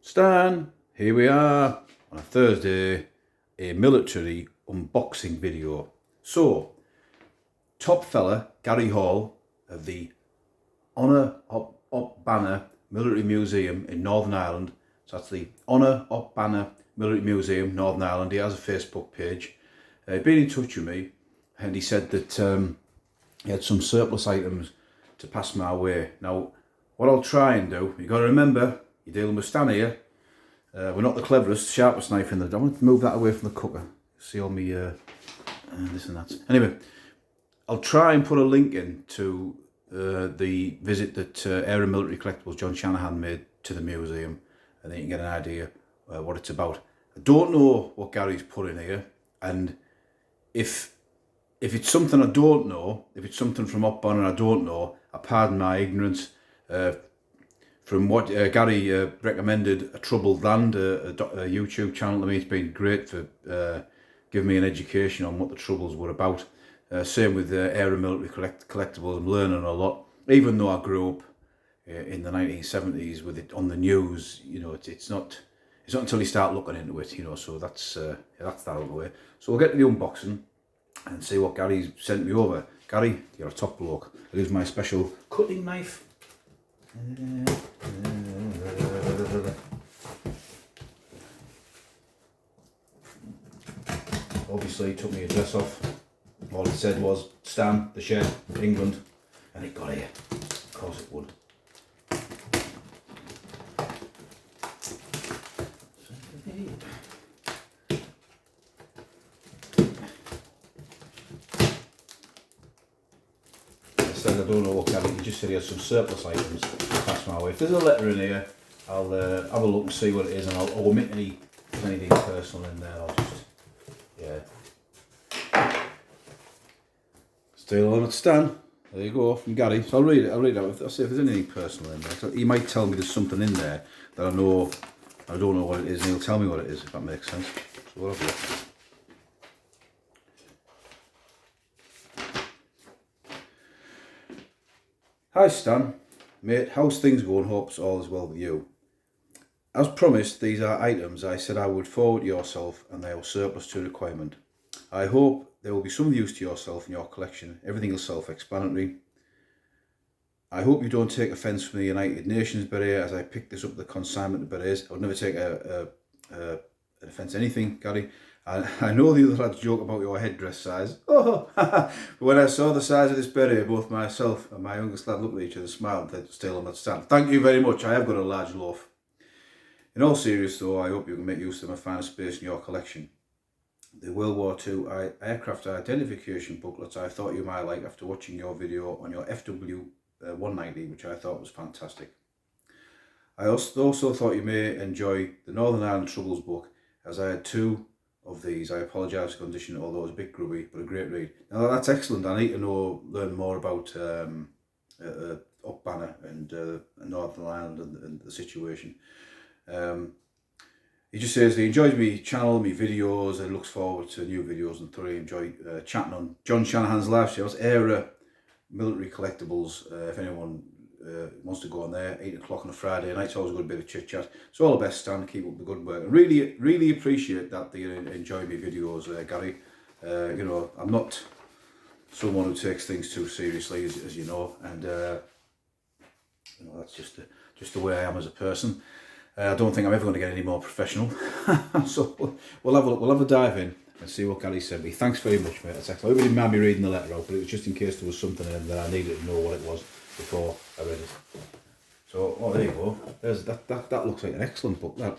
Stan, here we are on a Thursday, a military unboxing video. So, top fella Gary Hall of the Honour Op Banner Military Museum in Northern Ireland. So that's the Honour Op Banner Military Museum, Northern Ireland. He has a Facebook page. He'd been in touch with me and he said that he had some surplus items to pass my way. Now, what I'll try and do, you've got to remember, you're dealing with Stan here. We're not the cleverest, sharpest knife in the... I want to move that away from the cooker. See all me this and that. Anyway, I'll try and put a link in to the visit that Air and Military Collectibles John Shanahan made to the museum, and then you can get an idea what it's about. I don't know what Gary's put in here, and if it's something I don't know, if it's something from Up Banner I don't know, I pardon my ignorance. From what Gary recommended, A Troubled Land, a YouTube channel to me. It's been great for giving me an education on what the Troubles were about. Same with Air and Military Collectibles. I'm learning a lot. Even though I grew up in the 1970s with it on the news, you know, it's not until you start looking into it, you know. So that's that out of the way. So we'll get to the unboxing and see what Gary's sent me over. Gary, you're a top bloke. Here's my special cutting knife. Obviously he took my address off. All it said was Stan, the shed, England, and it got here. Of course it would. Said I don't know what Gary, he just said he had some surplus items to pass my way. If there's a letter in here, I'll have a look and see what it is, and I'll omit anything personal in there. I'll just, yeah. Still on it, Stan. There you go, from Gary. So I'll read it out. I'll see if there's anything personal in there. So he might tell me there's something in there that I don't know what it is, and he'll tell me what it is, if that makes sense. So we'll have a look. Hi Stan, mate, how's things going? Hopes all is well with you. As promised, these are items I said I would forward to yourself, and they are surplus to requirement. I hope there will be some use to yourself and your collection. Everything is self-explanatory. I hope you don't take offence from the United Nations beret as I picked this up at the consignment berets. I would never take an offence anything, Gary. I know the other lads joke about your headdress size. Oh, but when I saw the size of this beret, both myself and my youngest lad looked at each other, smiled, and said, still on that stand. Thank you very much. I have got a large loaf. In all seriousness, though, I hope you can make use of my finer space in your collection. The World War II aircraft identification booklets I thought you might like after watching your video on your FW 190, which I thought was fantastic. I also thought you may enjoy the Northern Ireland Troubles book, as I had two of these. I apologise for the condition, although it was a bit grubby, but a great read. Now that's excellent. I need to learn more about Up Banner and Northern Ireland and the situation. He just says he enjoys my channel, my videos, and looks forward to new videos, and thoroughly enjoy chatting on John Shanahan's live shows. Era Military Collectibles, if anyone wants to go on there, 8 o'clock on a Friday night. It's always got a bit of chit chat. So all the best, Stan. Keep up the good work. I really appreciate that you enjoy my videos, Gary. You know, I'm not someone who takes things too seriously, as you know, and you know, that's just the way I am as a person. I don't think I'm ever going to get any more professional. So we'll have a dive in and see what Gary sent me. Thanks very much, mate. That's excellent. I didn't mind me reading the letter out, but it was just in case there was something in that I needed to know what it was before I read it. So, oh, there you go. There's that looks like an excellent book. That,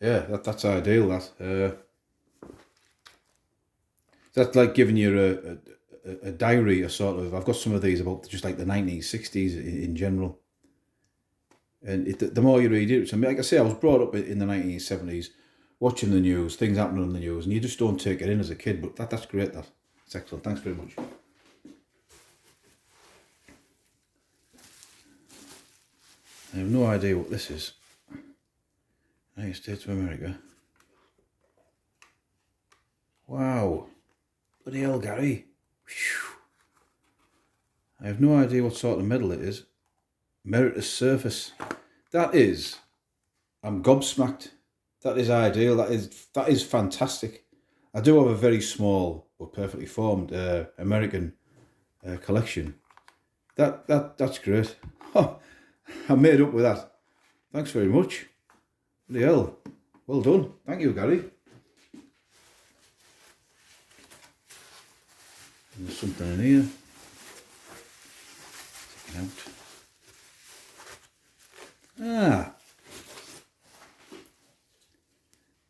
yeah, that's ideal. That that's like giving you a diary, a sort of. I've got some of these about just like the 1960s in general. And the more you read it, I mean, like I say, I was brought up in the 1970s, watching the news, things happening on the news, and you just don't take it in as a kid. But that's great. That's excellent. Thanks very much. I have no idea what this is. United States of America. Wow. Bloody hell, Gary. Whew. I have no idea what sort of medal it is. Meritorious Service That is, I'm gobsmacked. That is ideal. That is fantastic. I do have a very small but perfectly formed American collection. That's great. Oh, I made up with that. Thanks very much. Bloody hell. Well done. Thank you, Gary. And there's something in here. Take it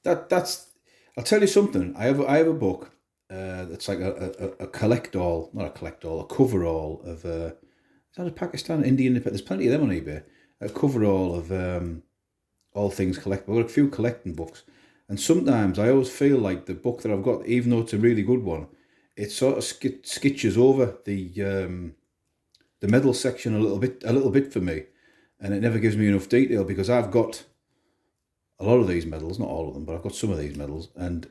out. That's. I'll tell you something. I have a book that's like a collect-all, not a collect-all, a cover-all of. Is that a Pakistan Indian? There's plenty of them on eBay. A cover-all of all things collectible. I've got a few collecting books, and sometimes I always feel like the book that I've got, even though it's a really good one, it sort of sketches over the medal section a little bit for me, and it never gives me enough detail because I've got a lot of these medals, not all of them, but I've got some of these medals, and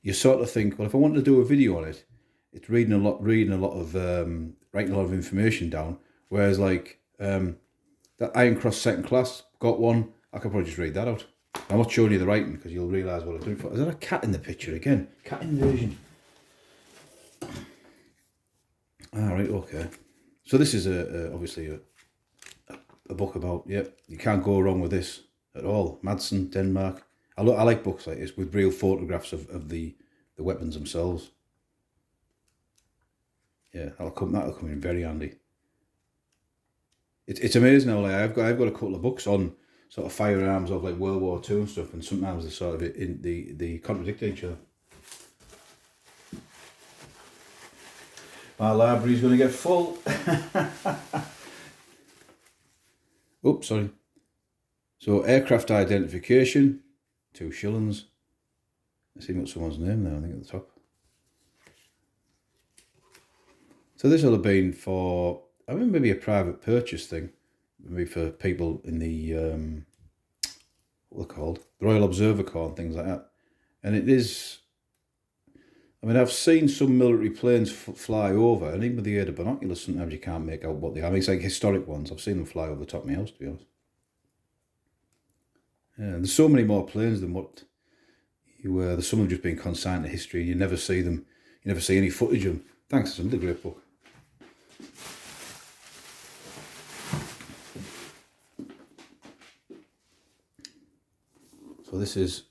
you sort of think, well, if I wanted to do a video on it, it's writing a lot of information down. Whereas like that Iron Cross second class, got one, I could probably just read that out. I'm not showing you the writing because you'll realise what I'm doing for. Is that a cat in the picture again? Cat invasion. All right, okay. So this is obviously a book about, you can't go wrong with this at all. Madsen, Denmark. I like books like this with real photographs of the weapons themselves. Yeah, that'll come in very handy. It's amazing how like I've got a couple of books on sort of firearms of like World War II and stuff, and sometimes they sort of they contradict each other. My library's going to get full. Oops, sorry. So aircraft identification, 2 shillings. I see what someone's name there, I think at the top. So this will have been for, I mean, maybe a private purchase thing, maybe for people in the what they're called, the Royal Observer Corps and things like that. And it is, I mean, I've seen some military planes fly over, and even with the aid of binoculars, sometimes you can't make out what they are. I mean, it's like historic ones. I've seen them fly over the top of my house, to be honest. Yeah, there's so many more planes than what there's some of them just being consigned to history. You never see them. You never see any footage of them. Thanks, it's another great book. So this is,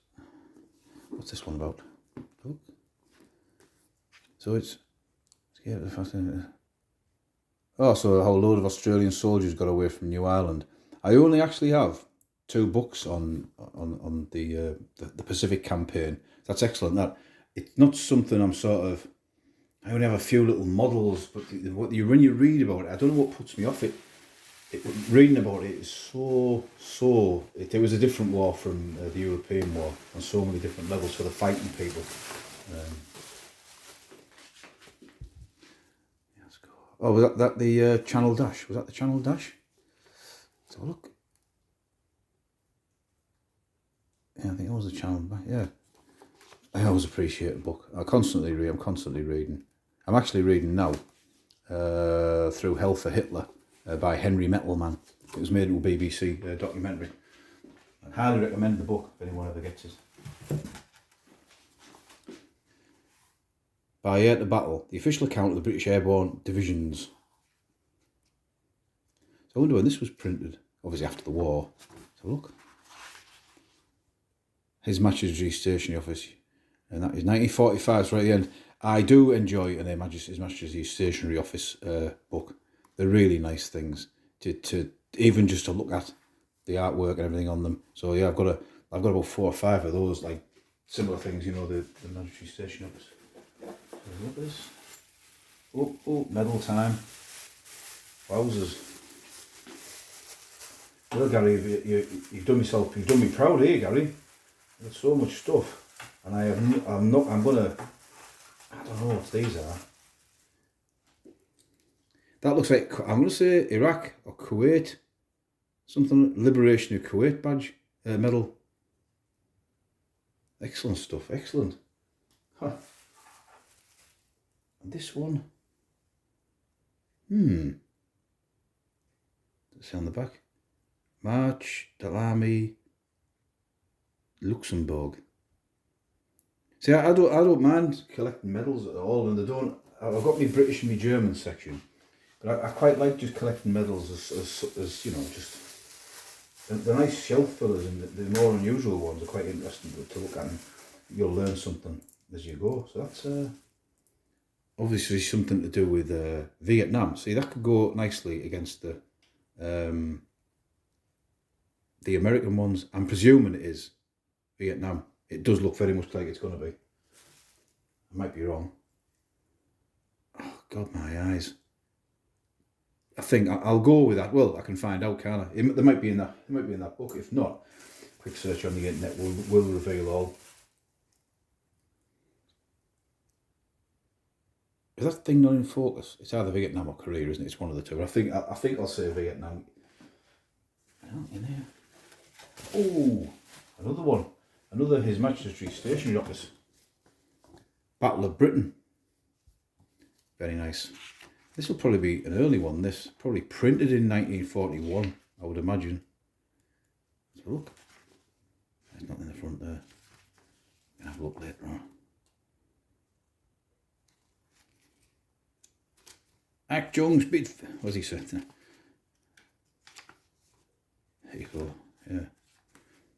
what's this one about? Look. So it's so a whole load of Australian soldiers got away from New Ireland. I only actually have 2 books on the Pacific campaign. That's excellent. That it's not something I'm sort of. I only have a few little models, but when you read about it, I don't know what puts me off it. Reading about it is it was a different war from the European war on so many different levels for the fighting people. Let's go. Oh, was that the Channel Dash? Was that the Channel Dash? Let's have a look. Yeah, I think it was the Channel Dash. Yeah, I always appreciate a book. I'm constantly reading. I'm actually reading now through Hell for Hitler by Henry Mettelman. It was made into a BBC documentary. I highly recommend the book if anyone ever gets it. By Air to Battle, the official account of the British Airborne Divisions. So I wonder when this was printed. Obviously after the war. So look. His Majesty's Stationery Office. And that is 1945, so right at the end. I do enjoy His Majesty's Stationery Office book. They're really nice things to even just to look at the artwork and everything on them. So yeah, I've got about 4 or 5 of those, like similar things, you know, the Majesty's Stationery Office. So look at this. Oh, medal time. Wowzers. Well, Gary, you've done me proud here, Gary. There's so much stuff. And I don't know what these are. That looks like, I'm going to say Iraq or Kuwait. Something, Liberation of Kuwait badge, medal. Excellent stuff, excellent. Huh. And this one. Does it say on the back? March Delamy, Luxembourg. See, I don't mind collecting medals at all, and they don't. I've got my British and my German section, but I quite like just collecting medals as you know, just the nice shelf fillers and the more unusual ones are quite interesting to look at. And you'll learn something as you go. So that's obviously something to do with Vietnam. See, that could go nicely against the American ones. I'm presuming it is Vietnam. It does look very much like it's going to be. I might be wrong. Oh God, my eyes. I think I'll go with that. Well, I can find out, can't I? There might be in that. It might be in that book. If not, quick search on the internet will reveal all. Is that thing not in focus? It's either Vietnam or Korea, isn't it? It's one of the two. I think I'll say Vietnam. Oh, in here. Oh, another one. Another His Majesty's Stationery Office. Battle of Britain. Very nice. This will probably be an early one, this. Probably printed in 1941, I would imagine. Let's have a look. There's nothing in the front there. I'll have a look later on. Act Jones bid. What's he said? There you go. Yeah.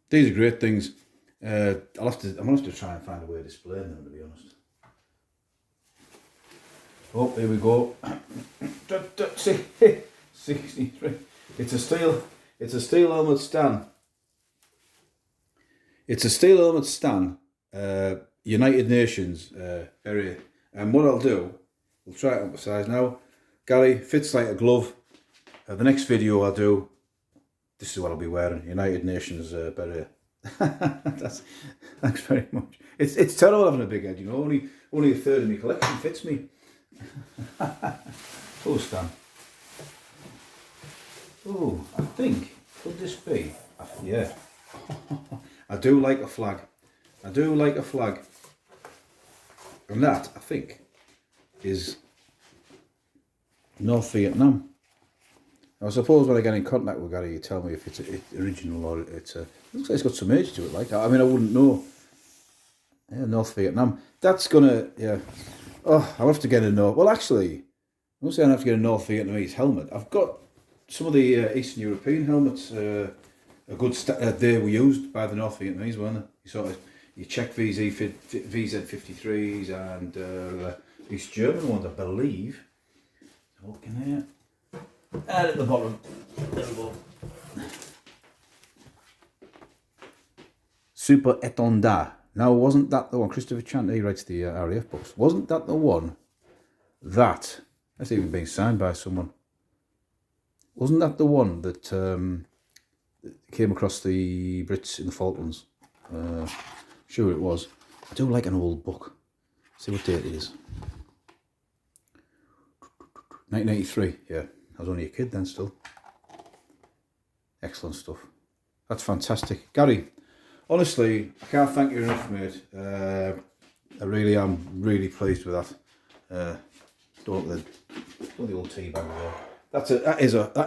These are great things. I'm gonna have to try and find a way of displaying them, to be honest. Oh, here we go. 63. It's a steel helmet stand. It's a steel helmet stand. United Nations area. And what I'll do, we'll try it on the size now. Gary, fits like a glove. The next video I'll do, this is what I'll be wearing. United Nations beret. Thanks very much. It's terrible having a big head, you know. Only a third of my collection fits me. Oh, Stan. Oh, I think, could this be? Yeah. I do like a flag. I do like a flag. And that, I think, is North Vietnam. I suppose when I get in contact with Gary, you tell me if it's original or it's it looks like it's got some age to it. Like, I mean, I wouldn't know. Yeah, North Vietnam. That's gonna, yeah. Oh, I'll have to get a North. Well, actually, I'm not saying I have to get a North Vietnamese helmet. I've got some of the Eastern European helmets. A good they were used by the North Vietnamese, weren't they? You check VZ53s and these German ones, I believe. Look in here. And at the bottom, there we go. Super Étendard. Now, wasn't that the one? Christopher Chant, he writes the RAF books. Wasn't that the one that's even being signed by someone? Wasn't that the one that came across the Brits in the Falklands? Sure it was. I do like an old book. See what date it is. 1983, yeah. I was only a kid then still. Excellent stuff. That's fantastic. Gary, honestly, I can't thank you enough, mate. I really am really pleased with that. Don't the old tea bag there. That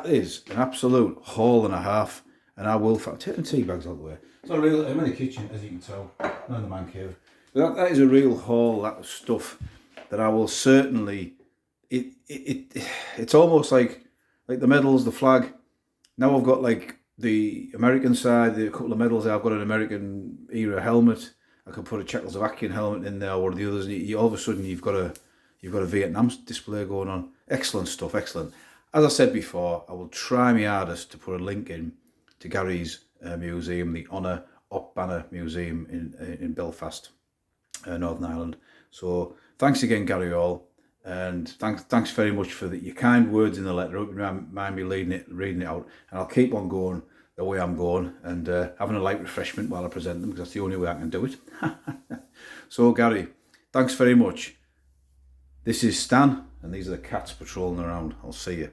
is an absolute haul and a half. And I will take the tea bags out of the way. It's not real. I'm in the kitchen, as you can tell, not in the man cave. But that is a real haul. That of stuff that I will certainly. It's almost like the medals, the flag. Now I've got like the American side, a couple of medals there. I've got an American era helmet. I could put a Czechoslovakian helmet in there, or the others. And all of a sudden you've got a Vietnam display going on. Excellent stuff, excellent. As I said before, I will try my hardest to put a link in to Gary's museum, the Honour Op Banner Museum in Belfast, Northern Ireland. So thanks again, Gary Hall. And thanks very much for your kind words in the letter. I hope you mind me reading it out. And I'll keep on going the way I'm going and having a light refreshment while I present them, because that's the only way I can do it. So, Gary, thanks very much. This is Stan, and these are the cats patrolling around. I'll see you.